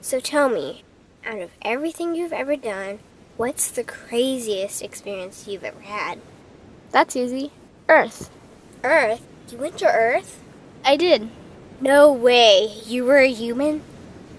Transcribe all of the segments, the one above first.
So tell me, out of everything you've ever done, what's the craziest experience you've ever had? That's easy. Earth. Earth? You went to Earth? I did. No way. You were a human?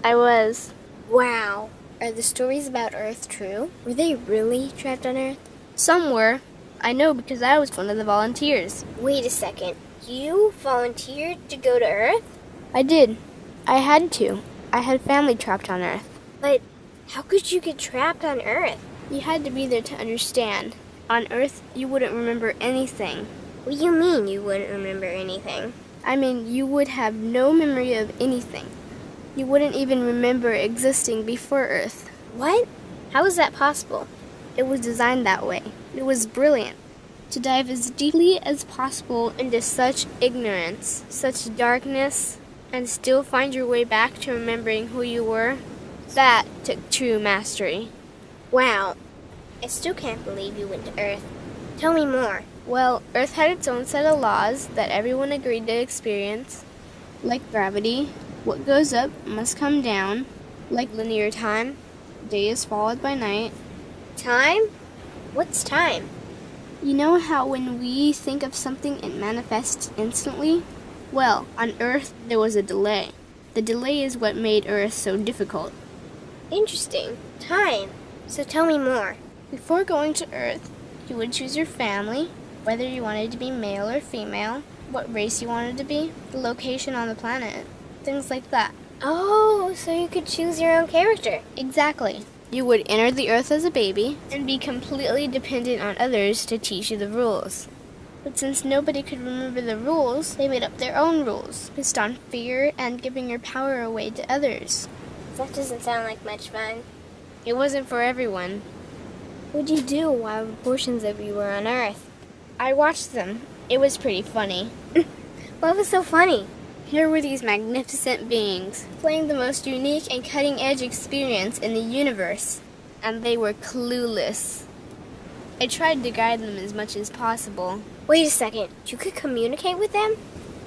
I was. Wow. Are the stories about Earth true? Were they really trapped on Earth? Some were. I know because I was one of the volunteers. Wait a second. You volunteered to go to Earth? I did. I had to. I had family trapped on Earth. But how could you get trapped on Earth? You had to be there to understand. On Earth, you wouldn't remember anything. What do you mean you wouldn't remember anything? I mean, you would have no memory of anything. You wouldn't even remember existing before Earth. What? How is that possible? It was designed that way. It was brilliant. To dive as deeply as possible into such ignorance, such darkness, and still find your way back to remembering who you were, that took true mastery. Wow. I still can't believe you went to Earth. Tell me more. Well, Earth had its own set of laws that everyone agreed to experience, like gravity. What goes up must come down, like linear time. Day is followed by night. Time? What's time? You know how when we think of something, it manifests instantly? Well, on Earth, there was a delay. The delay is what made Earth so difficult. Interesting. Time. So tell me more. Before going to Earth, you would choose your family, whether you wanted to be male or female, what race you wanted to be, the location on the planet, things like that. Oh, so you could choose your own character. Exactly. You would enter the Earth as a baby and be completely dependent on others to teach you the rules. But since nobody could remember the rules, they made up their own rules, based on fear and giving your power away to others. That doesn't sound like much fun. It wasn't for everyone. What'd you do while portions of you were on Earth? I watched them. It was pretty funny. What was so funny? Here were these magnificent beings, playing the most unique and cutting-edge experience in the universe, and they were clueless. I tried to guide them as much as possible. Wait a second. You could communicate with them?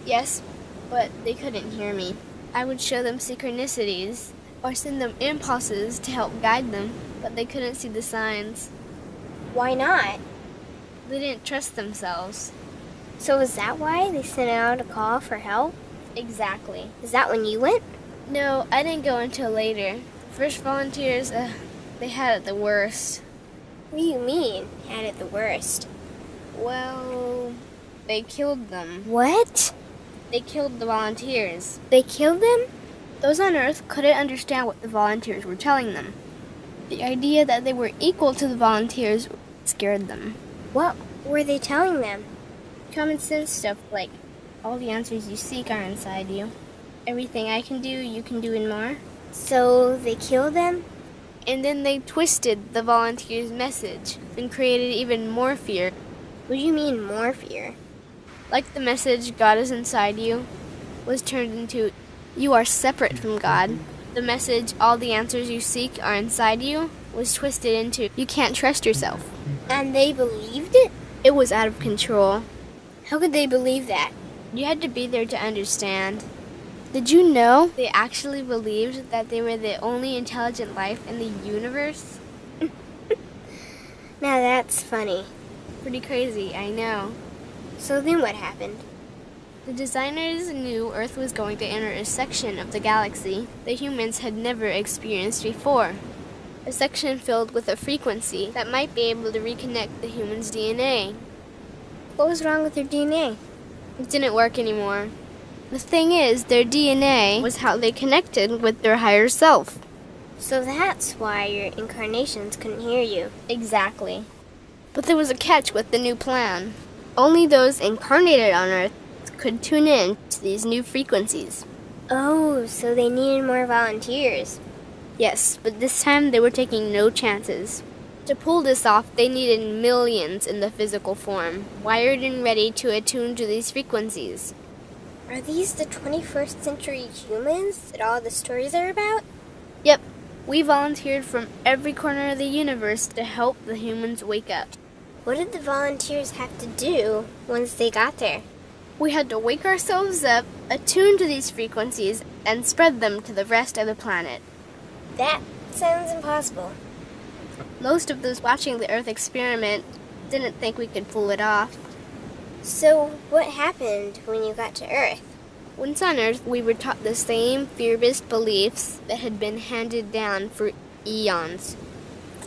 Yes, but they couldn't hear me. I would show them synchronicities, or send them impulses to help guide them, but they couldn't see the signs. Why not? They didn't trust themselves. So is that why they sent out a call for help? Exactly. Is that when you went? No, I didn't go until later. The first volunteers, they had it the worst. What do you mean, had it the worst? Well, they killed them. What? They killed the volunteers. They killed them? Those on Earth couldn't understand what the volunteers were telling them. The idea that they were equal to the volunteers scared them. What were they telling them? Common sense stuff like, all the answers you seek are inside you. Everything I can do, you can do and more. So they killed them? And then they twisted the volunteers' message and created even more fear. What do you mean, more fear? Like the message, God is inside you, was turned into, you are separate from God. The message, all the answers you seek are inside you, was twisted into, you can't trust yourself. And they believed it? It was out of control. How could they believe that? You had to be there to understand. Did you know they actually believed that they were the only intelligent life in the universe? Now that's funny. Pretty crazy, I know. So then what happened? The designers knew Earth was going to enter a section of the galaxy that humans had never experienced before. A section filled with a frequency that might be able to reconnect the human's DNA. What was wrong with their DNA? It didn't work anymore. The thing is, their DNA was how they connected with their higher self. So that's why your incarnations couldn't hear you. Exactly. But there was a catch with the new plan. Only those incarnated on Earth could tune in to these new frequencies. Oh, so they needed more volunteers. Yes, but this time they were taking no chances. To pull this off, they needed millions in the physical form, wired and ready to attune to these frequencies. Are these the 21st century humans that all the stories are about? Yep. We volunteered from every corner of the universe to help the humans wake up. What did the volunteers have to do once they got there? We had to wake ourselves up, attune to these frequencies, and spread them to the rest of the planet. That sounds impossible. Most of those watching the Earth experiment didn't think we could pull it off. So, what happened when you got to Earth? Once on Earth, we were taught the same fear-based beliefs that had been handed down for eons.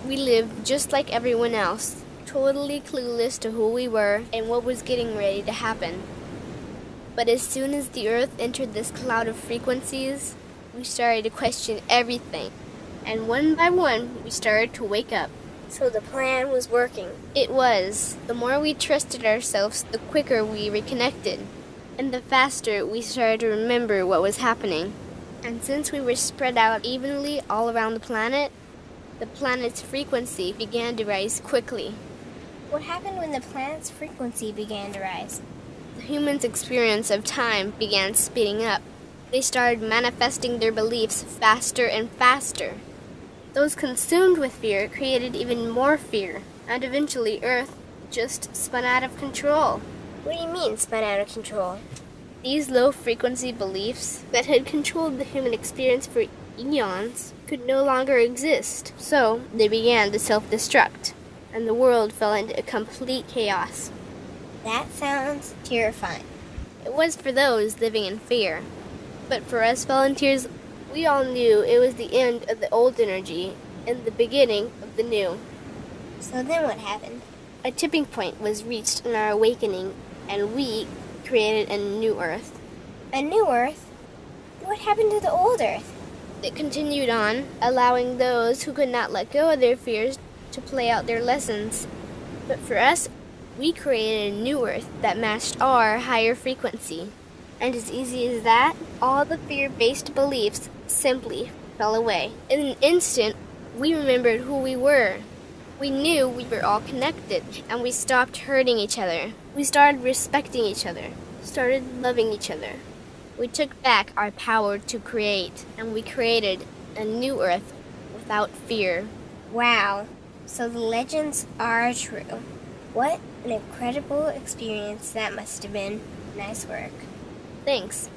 We lived just like everyone else, totally clueless to who we were and what was getting ready to happen. But as soon as the Earth entered this cloud of frequencies, we started to question everything. And one by one, we started to wake up. So the plan was working. It was. The more we trusted ourselves, the quicker we reconnected. And the faster we started to remember what was happening. And since we were spread out evenly all around the planet's frequency began to rise quickly. What happened when the planet's frequency began to rise? The humans' experience of time began speeding up. They started manifesting their beliefs faster and faster. Those consumed with fear created even more fear, and eventually Earth just spun out of control. What do you mean, spun out of control? These low-frequency beliefs that had controlled the human experience for eons could no longer exist, so they began to self-destruct, and the world fell into a complete chaos. That sounds terrifying. It was for those living in fear, but for us volunteers, we all knew it was the end of the old energy and the beginning of the new. So then what happened? A tipping point was reached in our awakening, and we created a new Earth. A new Earth? What happened to the old Earth? It continued on, allowing those who could not let go of their fears to play out their lessons. But for us, we created a new Earth that matched our higher frequency. And as easy as that, all the fear-based beliefs simply fell away. In an instant, we remembered who we were. We knew we were all connected, and we stopped hurting each other. We started respecting each other, started loving each other. We took back our power to create, and we created a new Earth without fear. Wow, so the legends are true. What an incredible experience that must have been. Nice work. Thanks.